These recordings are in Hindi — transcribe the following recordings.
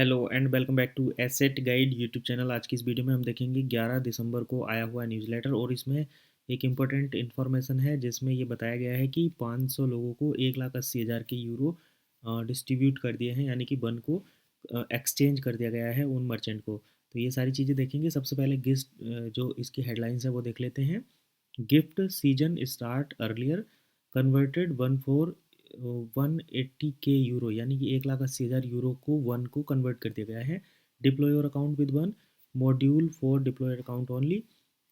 Hello and welcome back to Asset Guide YouTube channel. आज की इस वीडियो में हम देखेंगे 11 दिसंबर को आया हुआ न्यूज़लेटर और इसमें एक इम्पोर्टेंट इन्फॉर्मेशन है जिसमें ये बताया गया है कि 500 लोगों को 1,80,000 के यूरो डिस्ट्रीब्यूट कर दिए हैं, यानी कि बन को एक्सचेंज कर दिया गया है उन मर्चेंट को। तो ये सारी चीज़ें देखेंगे। सबसे पहले जो इसकी हेडलाइंस है वो देख लेते हैं। Gift season start earlier, converted 180K euro, यानी कि 1,80,000 यूरो को वन को कन्वर्ट कर दिया गया है। Deploy your account with one module for deployed account only,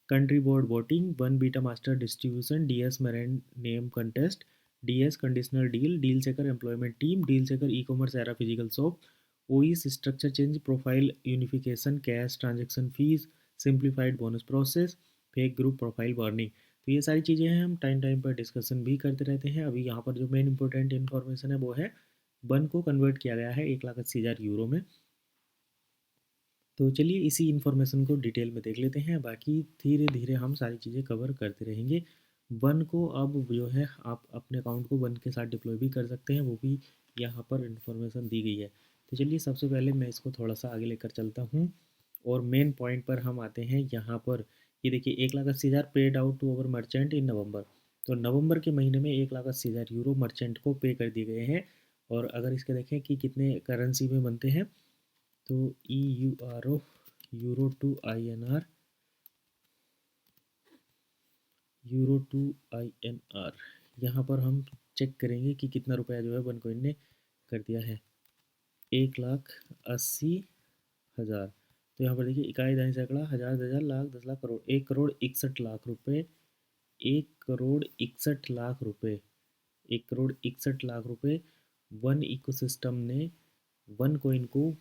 country board voting, one beta master distribution, DS marine name contest, DS conditional deal, deal seeker employment team, deal seeker e commerce era physical shop, OES structure change, profile unification, cash transaction fees, simplified bonus process, fake group profile warning. तो ये सारी चीज़ें हैं, हम टाइम टाइम पर डिस्कशन भी करते रहते हैं। अभी यहाँ पर जो मेन इंपॉर्टेंट इन्फॉर्मेशन है वो है बन को कन्वर्ट किया गया है 1,80,000 यूरो में। तो चलिए इसी इन्फॉर्मेशन को डिटेल में देख लेते हैं, बाकी धीरे धीरे हम सारी चीज़ें कवर करते रहेंगे। वन को अब जो है आप अपने अकाउंट को वन के साथ डिप्लॉय भी कर सकते हैं, वो भी यहाँ पर इन्फॉर्मेशन दी गई है। तो चलिए सबसे पहले मैं इसको थोड़ा सा आगे लेकर चलता हूँ और मेन पॉइंट पर हम आते हैं। यहाँ पर ये देखिए 1,80,000 paid out to our merchant in November. तो नवंबर के महीने में 1,80,000 यूरो मर्चेंट को पे कर दिए गए हैं। और अगर इसके देखें कि कितने करेंसी में बनते हैं, तो EURO, euro to INR, euro to INR, यहाँ पर हम चेक करेंगे कि कितना रुपया जो है वन कोइन ने कर दिया है। 1,80,000। तो यहाँ पर देखिए इकाई दाई सैकड़ा हज़ार दस लाख 10 लाख करोड़, 1,61,00,000 रुपये, 1,61,00,000 रुपये, 1,61,00,000 रुपये वन इकोसिस्टम ने वन कोइन को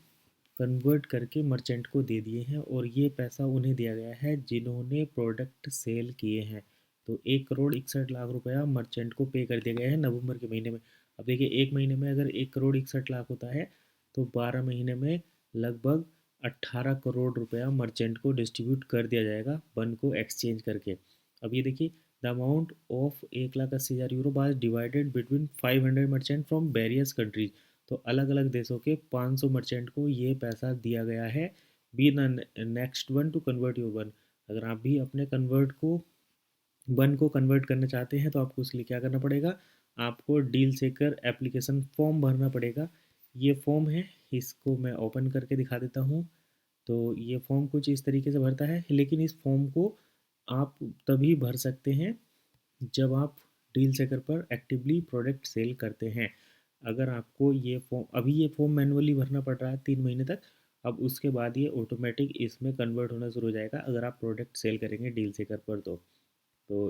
कन्वर्ट करके मर्चेंट को दे दिए हैं, और ये पैसा उन्हें दिया गया है जिन्होंने प्रोडक्ट सेल किए हैं। तो 1,61,00,000 रुपया मर्चेंट को पे कर दिया गया है नवंबर के महीने में। अब देखिए एक महीने में अगर 1,61,00,000 होता है तो 12 महीने में लगभग 18 करोड़ रुपया मर्चेंट को डिस्ट्रीब्यूट कर दिया जाएगा वन को एक्सचेंज करके। अब ये देखिए the amount of 1,80,000 euro was divided between 500 merchant from various countries. तो अलग अलग देशों के 500 मर्चेंट को ये पैसा दिया गया है। Be the next one two convert your one. अगर आप भी अपने कन्वर्ट को वन को कन्वर्ट करना चाहते हैं तो आपको उसके लिए क्या करना पड़ेगा, आपको डील सेकर एप्लीकेशन फॉर्म भरना पड़ेगा। ये फॉर्म है, इसको मैं ओपन करके दिखा देता हूँ। तो ये फॉर्म कुछ इस तरीके से भरता है, लेकिन इस फॉर्म को आप तभी भर सकते हैं जब आप डील सेकर पर एक्टिवली प्रोडक्ट सेल करते हैं। अगर आपको ये फॉर्म अभी ये फॉर्म मैनुअली भरना पड़ रहा है 3 महीने तक, अब उसके बाद ये ऑटोमेटिक इसमें कन्वर्ट होना शुरू हो जाएगा अगर आप प्रोडक्ट सेल करेंगे डील सेकर पर। तो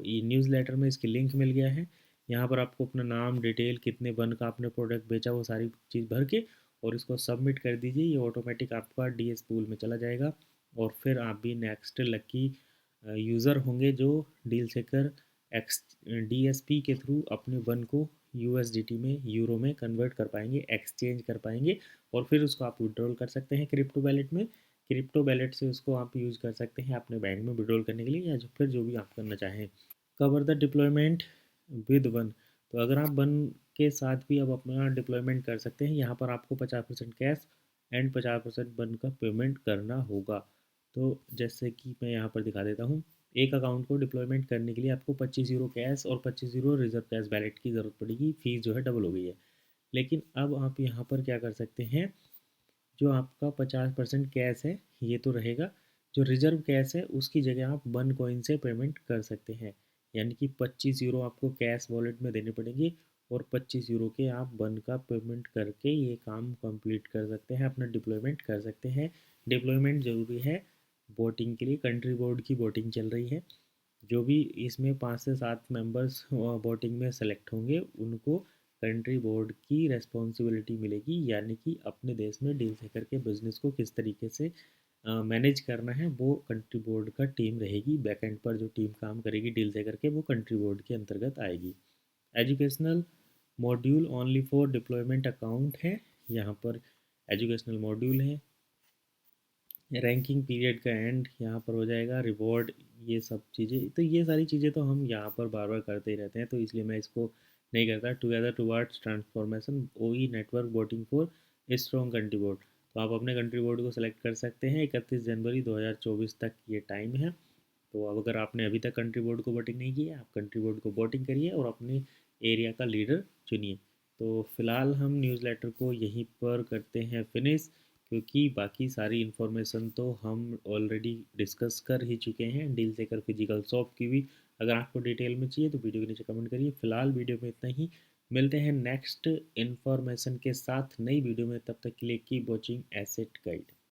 ये न्यूज़ लेटर में इसकी लिंक मिल गया है। यहाँ पर आपको अपना नाम, डिटेल, कितने वन का आपने प्रोडक्ट बेचा, वो सारी चीज़ भर के और इसको सबमिट कर दीजिए। ये ऑटोमेटिक आपका डीएस पूल में चला जाएगा और फिर आप भी नेक्स्ट लकी यूज़र होंगे जो डील सेकर एक्स DSP के थ्रू अपने वन को USDT में, यूरो में कन्वर्ट कर पाएंगे, एक्सचेंज कर पाएंगे, और फिर उसको आप विड्रॉल कर सकते हैं क्रिप्टो वैलेट में। क्रिप्टो वैलेट से उसको आप यूज़ कर सकते हैं अपने बैंक में विड्रॉल करने के लिए, या फिर जो भी आप करना चाहें। Cover the deployment with one. तो अगर आप वन के साथ भी अब अपना डिप्लॉयमेंट कर सकते हैं। यहाँ पर आपको 50% कैश एंड 50% वन का पेमेंट करना होगा। तो जैसे कि मैं यहाँ पर दिखा देता हूँ, एक अकाउंट को डिप्लॉयमेंट करने के लिए आपको 25 यूरो कैश और 25 यूरो रिजर्व कैश बैलेट की ज़रूरत पड़ेगी। फीस जो है डबल हो गई है। लेकिन अब आप यहाँ पर क्या कर सकते हैं, जो आपका 50% कैश है ये तो रहेगा, जो रिजर्व कैश है उसकी जगह आप वन कॉइन से पेमेंट कर सकते हैं। यानी कि 25 यूरो आपको कैश वॉलेट में देने पड़ेंगे और 25 यूरो के आप वन का पेमेंट करके ये काम कंप्लीट कर सकते हैं, अपना डिप्लॉयमेंट कर सकते हैं। डिप्लॉयमेंट ज़रूरी है वोटिंग के लिए। कंट्री बोर्ड की वोटिंग चल रही है। जो भी इसमें 5 से 7 मेंबर्स वोटिंग में सेलेक्ट होंगे उनको कंट्री बोर्ड की रेस्पॉन्सिबिलिटी मिलेगी, यानी कि अपने देश में डील सेकर के बिजनेस को किस तरीके से मैनेज करना है वो कंट्री बोर्ड का टीम रहेगी। बैक एंड पर जो टीम काम करेगी डील सेकर के, वो कंट्री बोर्ड के अंतर्गत आएगी। Educational module only for deployment account है। यहाँ पर एजुकेशनल मॉड्यूल है। रैंकिंग पीरियड का एंड यहाँ पर हो जाएगा, रिवॉर्ड, ये सब चीज़ें। तो ये सारी चीज़ें तो हम यहाँ पर बार बार करते ही रहते हैं, तो इसलिए मैं इसको नहीं करता। Together towards transformation OE network voting for strong country board. तो आप अपने कंट्री बोर्ड को सिलेक्ट कर सकते हैं। 31 जनवरी 2024 तक ये टाइम है। तो अब अगर आपने अभी तक कंट्री बोर्ड को वोटिंग नहीं की है, आप कंट्री बोर्ड को वोटिंग करिए और अपने एरिया का लीडर चुनिए। तो फिलहाल हम न्यूज़लेटर को यहीं पर करते हैं फिनिश, क्योंकि बाकी सारी इन्फॉर्मेशन तो हम ऑलरेडी डिस्कस कर ही चुके हैं, डील से कर फिजिकल शॉप की भी। अगर आपको डिटेल में चाहिए तो वीडियो के नीचे कमेंट करिए। फिलहाल वीडियो में इतना ही, मिलते हैं नेक्स्ट इन्फॉर्मेशन के साथ नई वीडियो में। तब तक के लिए कीप वॉचिंग एसेट गाइड।